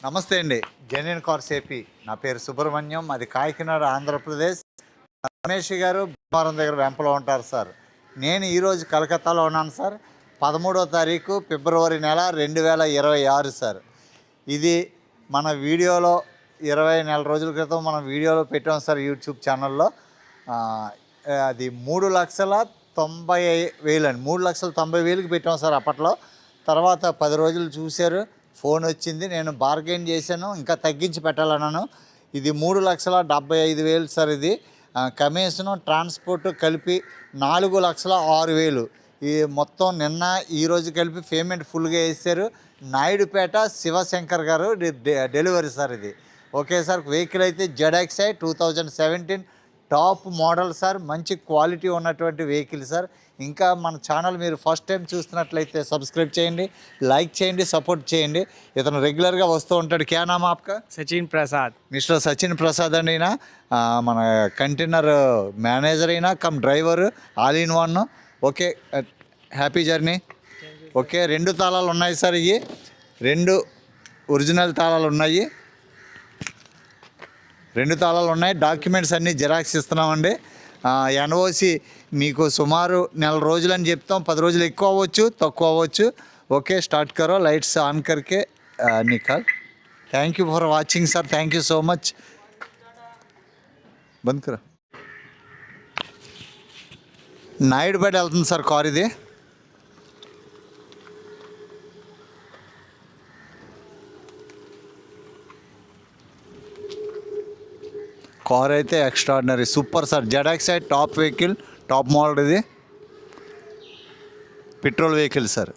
నమస్తే అండి. Genuine cars AP. నా పేరు సుబ్రహ్మణ్యం. అది కాకినాడ, ఆంధ్రప్రదేశ్. రమేష్ గారు భీమవరం దగ్గర వెంపలో ఉంటారు సార్. నేను ఈరోజు కలకత్తాలో ఉన్నాను సార్. 13వ తారీఖు ఫిబ్రవరి నెల 2026 సార్. ఇది మన వీడియోలో 20 నెల రోజుల క్రితం మనం వీడియోలో పెట్టాం సార్ యూట్యూబ్ ఛానల్లో. అది 3,90,000 అండి. 3,90,000కి పెట్టాం సార్ అప్పట్లో. తర్వాత 10 రోజులు చూశారు, ఫోన్ వచ్చింది, నేను బార్గెన్ చేశాను, ఇంకా తగ్గించి పెట్టాలన్నాను. ఇది 3,75,000 సార్. ఇది కమిషను ట్రాన్స్పోర్ట్ కలిపి 4,06,000. ఈ మొత్తం నిన్న ఈరోజు కలిపి పేమెంట్ ఫుల్గా వేసారు. నాయుడుపేట శివశంకర్ గారు డెలివరీ సార్. ఇది ఓకే సార్. వెహికల్ అయితే ZXi 2017 టాప్ మోడల్ సార్. మంచి క్వాలిటీ ఉన్నటువంటి వెహికల్ సార్. ఇంకా మన ఛానల్ మీరు ఫస్ట్ టైం చూస్తున్నట్లయితే సబ్స్క్రైబ్ చేయండి, లైక్ చేయండి, సపోర్ట్ చేయండి. ఇతను రెగ్యులర్గా వస్తూ ఉంటాడు. క్యా నామ్ ఆప్కా? సచిన్ ప్రసాద్. మిస్టర్ సచిన్ ప్రసాద్ అండి. ఈయన మన కంటైనర్ మేనేజర్ అయినా come driver, all in one. Okay, happy journey. Okay, 2 తాళాలు ఉన్నాయి సార్. ఇవి 2 ఒరిజినల్ తాళాలు ఉన్నాయి. 2 తాళాలు ఉన్నాయి. డాక్యుమెంట్స్ అన్నీ జిరాక్స్ ఇస్తున్నామండి. ఎన్ఓసి మీకు సుమారు నెల రోజులని చెప్తాం. 10 రోజులు ఎక్కువ అవ్వచ్చు, తక్కువ అవ్వచ్చు. ఓకే, స్టార్ట్ करो, लाइट्स ऑन करके निकाल. Thank you for watching sir. Thank you so much. बंद करो. నాయుడుపేట వెళ్తుంది సార్ కార్. ఇది కార్ అయితే extraordinary super sir. ZXi top vehicle, top model. ఇది పెట్రోల్ వెహికల్ సార్.